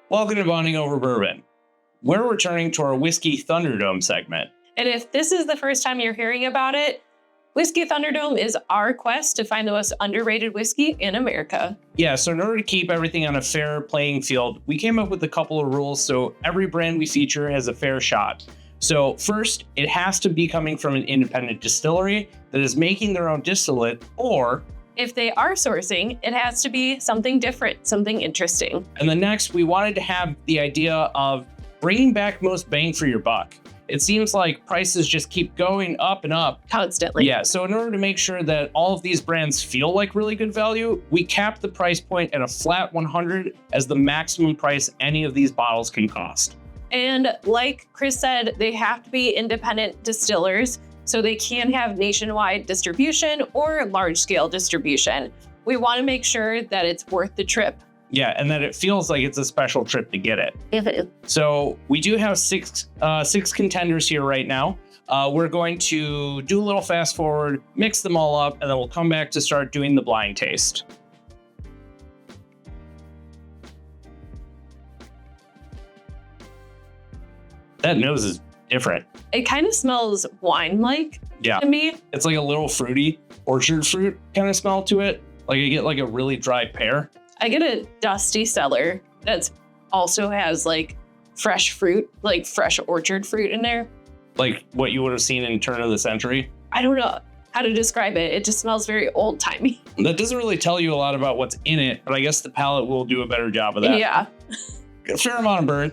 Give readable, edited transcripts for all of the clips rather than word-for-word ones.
Welcome to Bonding Over Bourbon. We're returning to our Whiskey Thunderdome segment. And if this is the first time you're hearing about it, Whiskey Thunderdome is our quest to find the most underrated whiskey in America. Yeah, so in order to keep everything on a fair playing field, we came up with a couple of rules so every brand we feature has a fair shot. So first, it has to be coming from an independent distillery that is making their own distillate, or if they are sourcing, it has to be something different, something interesting. And then next, we wanted to have the idea of bringing back most bang for your buck. It seems like prices just keep going up and up. Constantly. Yeah, so in order to make sure that all of these brands feel like really good value, we capped the price point at a flat $100 as the maximum price any of these bottles can cost. And like Chris said, they have to be independent distillers, so they can have nationwide distribution or large-scale distribution. We want to make sure that it's worth the trip. Yeah, and that it feels like it's a special trip to get it. So we do have six contenders here right now. We're going to do a little fast forward, mix them all up, and then we'll come back to start doing the blind taste. That nose is different. It kind of smells wine-like to me. It's like a little fruity, orchard fruit kind of smell to it. Like I get like a really dry pear. I get a dusty cellar that also has like fresh fruit, like fresh orchard fruit in there. Like what you would have seen in turn of the century. I don't know how to describe it. It just smells very old timey. That doesn't really tell you a lot about what's in it, but I guess the palate will do a better job of that. Yeah. A fair amount of burn.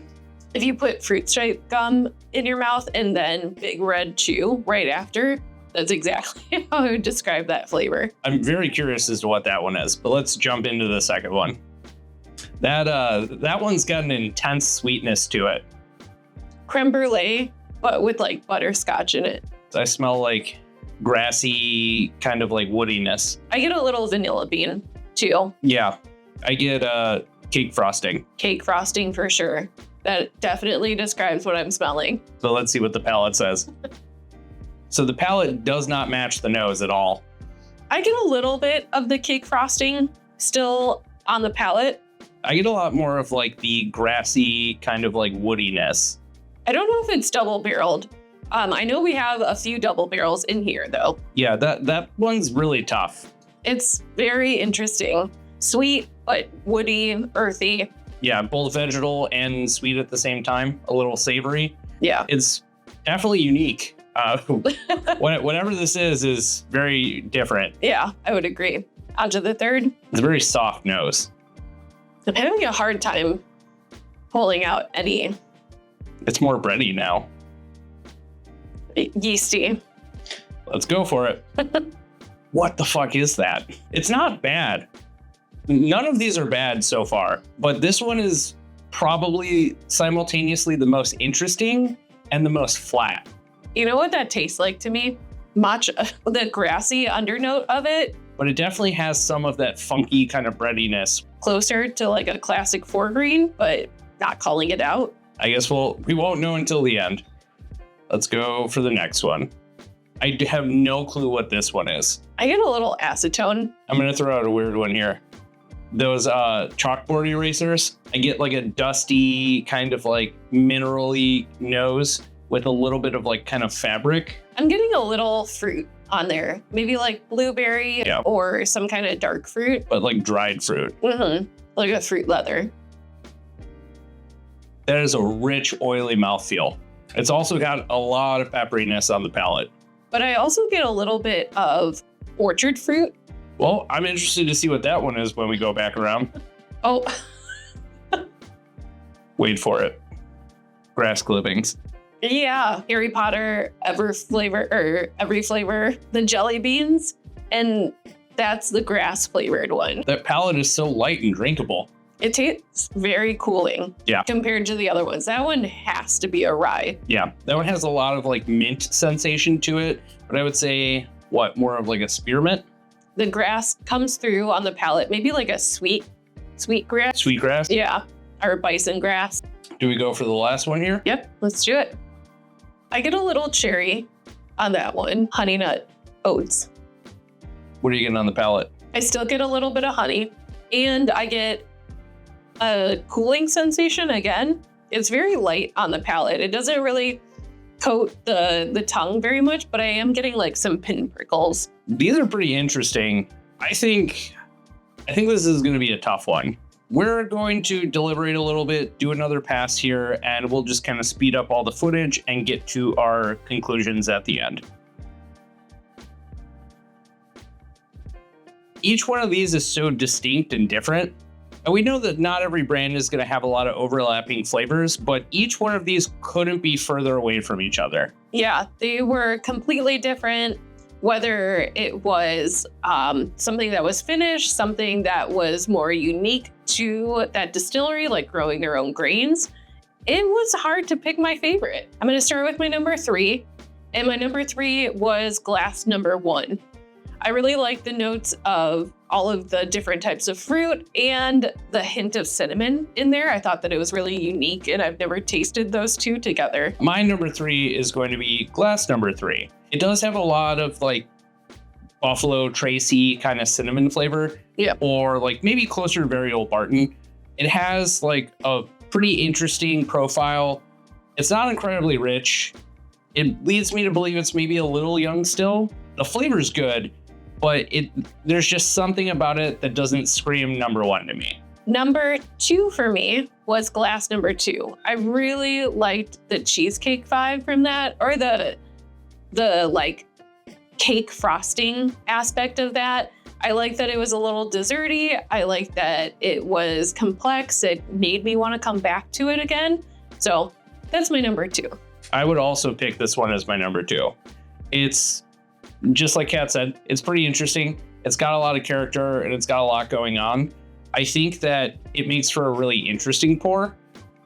If you put fruit stripe gum in your mouth and then Big Red Chew right after, that's exactly how I would describe that flavor. I'm very curious as to what that one is, but let's jump into the second one. That one's got an intense sweetness to it. Creme brulee, but with like butterscotch in it. I smell like grassy, kind of like woodiness. I get a little vanilla bean too. Yeah, I get cake frosting. Cake frosting for sure. That definitely describes what I'm smelling. So let's see what the palate says. So the palate does not match the nose at all. I get a little bit of the cake frosting still on the palate. I get a lot more of like the grassy kind of like woodiness. I don't know if it's double barreled. I know we have a few double barrels in here though. Yeah, that one's really tough. It's very interesting. Sweet, but woody, earthy. Yeah, both vegetal and sweet at the same time. A little savory. Yeah. It's definitely unique. Whatever this is very different. Yeah, I would agree. On to the third. It's a very soft nose. I'm having a hard time pulling out any. It's more bready now. Yeasty. Let's go for it. What the fuck is that? It's not bad. None of these are bad so far, but this one is probably simultaneously the most interesting and the most flat. You know what that tastes like to me? Matcha, the grassy undernote of it. But it definitely has some of that funky kind of breadiness. Closer to like a classic four-green, but not calling it out. I guess we won't know until the end. Let's go for the next one. I have no clue what this one is. I get a little acetone. I'm going to throw out a weird one here. Those chalkboard erasers, I get like a dusty kind of like mineral-y nose with a little bit of like kind of fabric. I'm getting a little fruit on there. Maybe like blueberry or some kind of dark fruit. But like dried fruit. Mm-hmm. Like a fruit leather. That is a rich, oily mouthfeel. It's also got a lot of pepperiness on the palate. But I also get a little bit of orchard fruit. Well, I'm interested to see what that one is when we go back around. Oh. Wait for it. Grass clippings. Yeah. Harry Potter, every flavor, the jelly beans. And that's the grass flavored one. That palate is so light and drinkable. It tastes very cooling compared to the other ones. That one has to be a rye. Yeah, that one has a lot of like mint sensation to it, but I would say more of like a spearmint. The grass comes through on the palate, maybe like a sweet grass. Sweet grass? Yeah, or bison grass. Do we go for the last one here? Yep, let's do it. I get a little cherry on that one. Honey nut oats. What are you getting on the palate? I still get a little bit of honey, and I get a cooling sensation again. It's very light on the palate. It doesn't really coat the tongue very much, but I am getting like some pinpricks. These are pretty interesting. I think this is going to be a tough one. We're going to deliberate a little bit, do another pass here, and we'll just kind of speed up all the footage and get to our conclusions at the end. Each one of these is so distinct and different. And we know that not every brand is going to have a lot of overlapping flavors, but each one of these couldn't be further away from each other. Yeah, they were completely different. Whether it was something that was finished, something that was more unique to that distillery, like growing their own grains, it was hard to pick my favorite. I'm going to start with my number 3, and my number 3 was glass number 1. I really like the notes of all of the different types of fruit and the hint of cinnamon in there. I thought that it was really unique, and I've never tasted those two together. My number 3 is going to be glass number 3. It does have a lot of like Buffalo Tracy kind of cinnamon flavor. Yeah. Or like maybe closer to very old Barton. It has like a pretty interesting profile. It's not incredibly rich. It leads me to believe it's maybe a little young still. The flavor's good, but there's just something about it that doesn't scream number 1 to me. Number 2 for me was glass number 2. I really liked the cheesecake vibe from that, or the like cake frosting aspect of that. I like that it was a little desserty. I like that it was complex. It made me want to come back to it again. So that's my number 2. I would also pick this one as my number 2. It's just like Kat said, it's pretty interesting. It's got a lot of character and it's got a lot going on. I think that it makes for a really interesting pour.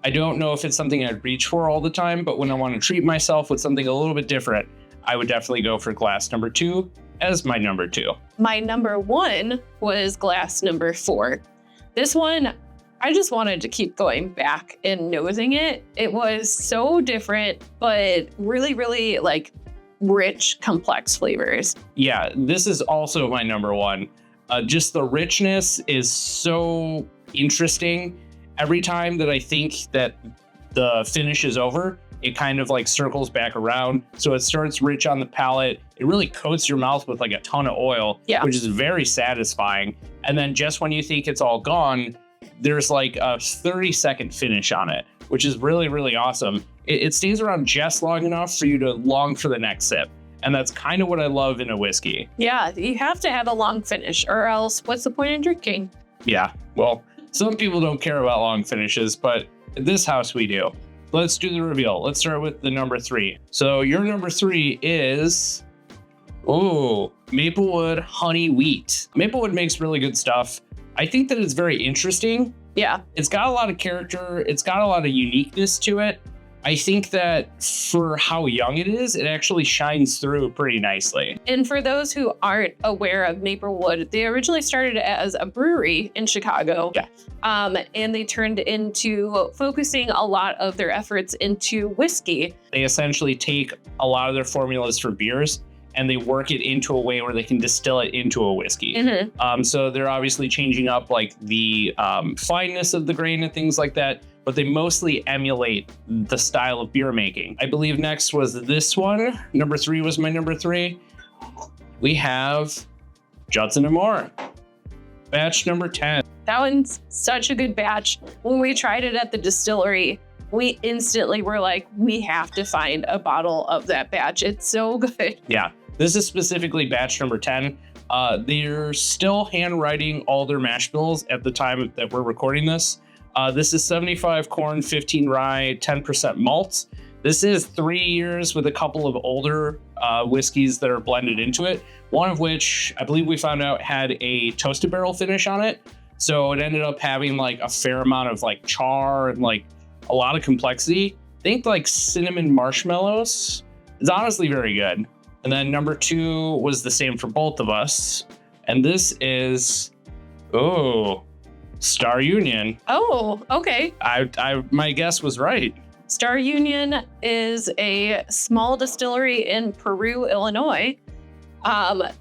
I don't know if it's something I'd reach for all the time, but when I want to treat myself with something a little bit different, I would definitely go for glass number 2 as my number 2. My number 1 was glass number 4. This one, I just wanted to keep going back and nosing it. It was so different, but really, really like rich, complex flavors. Yeah, this is also my number 1. Just the richness is so interesting. Every time that I think that the finish is over, it kind of like circles back around. So it starts rich on the palate. It really coats your mouth with like a ton of oil, which is very satisfying. And then just when you think it's all gone, there's like a 30-second finish on it, which is really, really awesome. It stays around just long enough for you to long for the next sip. And that's kind of what I love in a whiskey. Yeah, you have to have a long finish, or else what's the point in drinking? Yeah, well, some people don't care about long finishes, but at this house we do. Let's do the reveal. Let's start with the number 3. So your number 3 is, Maplewood Honey Wheat. Maplewood makes really good stuff. I think that it's very interesting. Yeah. It's got a lot of character. It's got a lot of uniqueness to it. I think that for how young it is, it actually shines through pretty nicely. And for those who aren't aware of Maplewood, they originally started as a brewery in Chicago. Yeah. And they turned into focusing a lot of their efforts into whiskey. They essentially take a lot of their formulas for beers and they work it into a way where they can distill it into a whiskey. Mm-hmm. So they're obviously changing up like the fineness of the grain and things like that, but they mostly emulate the style of beer making. I believe next was this one. Number 3 was my number 3. We have Judson & Moore, batch number 10. That one's such a good batch. When we tried it at the distillery, we instantly were like, we have to find a bottle of that batch. It's so good. Yeah, this is specifically batch number 10. They're still handwriting all their mash bills at the time that we're recording this. This is 75 corn, 15 rye, 10% malt. This is 3 years with a couple of older whiskeys that are blended into it. One of which I believe we found out had a toasted barrel finish on it. So it ended up having like a fair amount of like char and like a lot of complexity. Think like cinnamon marshmallows. It's honestly very good. And then number 2 was the same for both of us. And this is, Star Union. Oh, okay. My guess was right. Star Union is a small distillery in Peru, Illinois.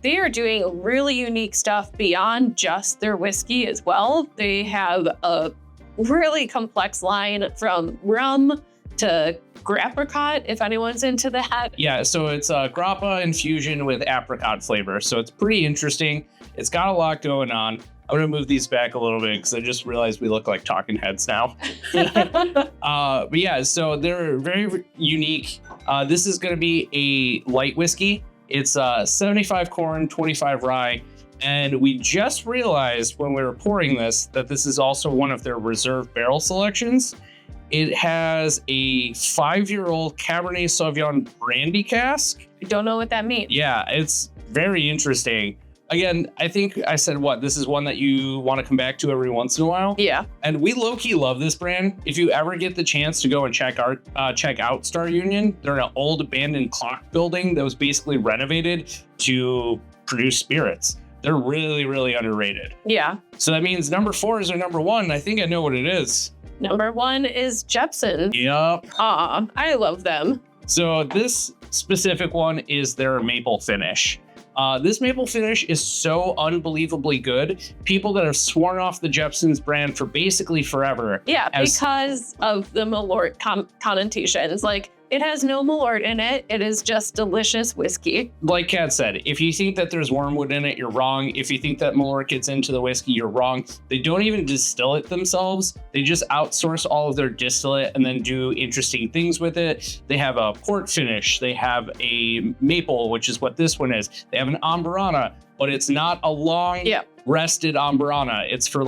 They are doing really unique stuff beyond just their whiskey as well. They have a really complex line from rum to grappricot, if anyone's into that. Yeah, so it's a grappa infusion with apricot flavor. So it's pretty interesting. It's got a lot going on. I'm gonna move these back a little bit because I just realized we look like talking heads now. But yeah, so they're very unique. This is gonna be a light whiskey. It's 75 corn, 25 rye. And we just realized when we were pouring this that this is also one of their reserve barrel selections. It has a 5-year-old Cabernet Sauvignon brandy cask. I don't know what that means. Yeah, it's very interesting. Again, I think I said this is one that you want to come back to every once in a while. Yeah. And we low-key love this brand. If you ever get the chance to go and check out Star Union, they're an old abandoned clock building that was basically renovated to produce spirits. They're really, really underrated. Yeah. So that means number 4 is our number 1. I think I know what it is. Number 1 is Jepson. Yep. Aw, I love them. So this specific one is their maple finish. This maple finish is so unbelievably good. People that have sworn off the Jepson's brand for basically forever. Yeah, because of the Malort connotations. Like, it has no Malort in it. It is just delicious whiskey. Like Kat said, if you think that there's wormwood in it, you're wrong. If you think that Malort gets into the whiskey, you're wrong. They don't even distill it themselves. They just outsource all of their distillate and then do interesting things with it. They have a port finish. They have a maple, which is what this one is. They have an Amburana, but it's not a long rested Amburana. It's for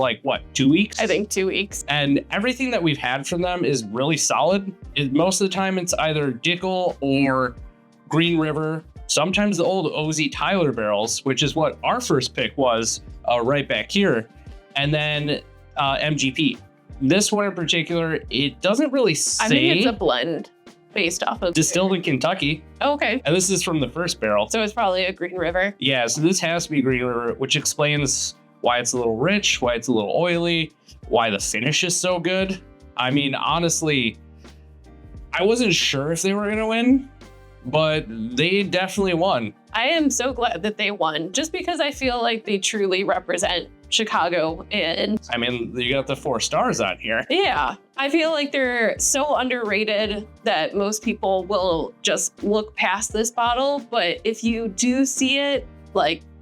2 weeks? I think 2 weeks. And everything that we've had from them is really solid. Most of the time it's either Dickel or Green River. Sometimes the old OZ Tyler barrels, which is what our first pick was right back here. And then MGP. This one in particular, it doesn't really say. I think it's a blend based off of distilled in Kentucky. Okay. And this is from the first barrel. So it's probably a Green River. Yeah, so this has to be Green River, which explains why it's a little rich, why it's a little oily, why the finish is so good. I mean, honestly, I wasn't sure if they were going to win, but they definitely won. I am so glad that they won, just because I feel like they truly represent Chicago. And I mean, you got the 4 stars on here. Yeah, I feel like they're so underrated that most people will just look past this bottle. But if you do see it,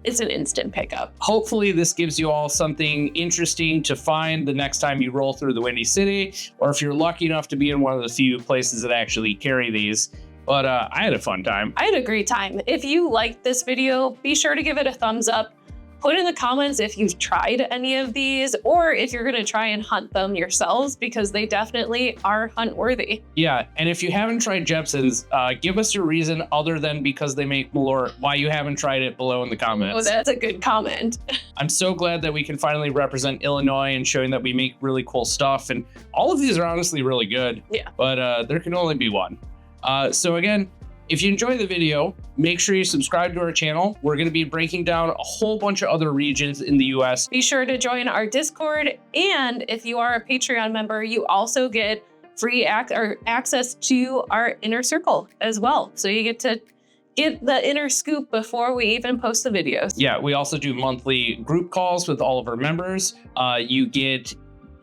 it's an instant pickup. Hopefully this gives you all something interesting to find the next time you roll through the Windy City, or if you're lucky enough to be in one of the few places that actually carry these. But I had a fun time. I had a great time. If you liked this video, be sure to give it a thumbs up. Put in the comments if you've tried any of these, or if you're gonna try and hunt them yourselves, because they definitely are hunt worthy. Yeah, and if you haven't tried Jepson's, give us your reason other than because they make Malort, why you haven't tried it below in the comments. Oh, that's a good comment. I'm so glad that we can finally represent Illinois and showing that we make really cool stuff. And all of these are honestly really good. Yeah. But there can only be one. So again, if you enjoy the video, make sure you subscribe to our channel. We're going to be breaking down a whole bunch of other regions in the US. Be sure to join our Discord. And if you are a Patreon member, you also get free access to our inner circle as well. So you get to get the inner scoop before we even post the videos. Yeah, we also do monthly group calls with all of our members. You get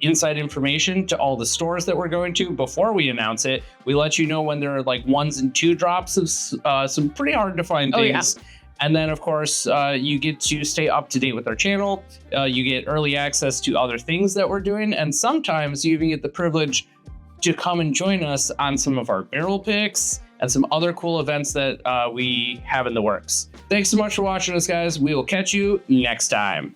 inside information to all the stores that we're going to before we announce it. We let you know when there are 1s and 2 drops of some pretty hard to find things. Oh, yeah. And then of course, you get to stay up to date with our channel. You get early access to other things that we're doing. And sometimes you even get the privilege to come and join us on some of our barrel picks and some other cool events that we have in the works. Thanks so much for watching us, guys. We will catch you next time.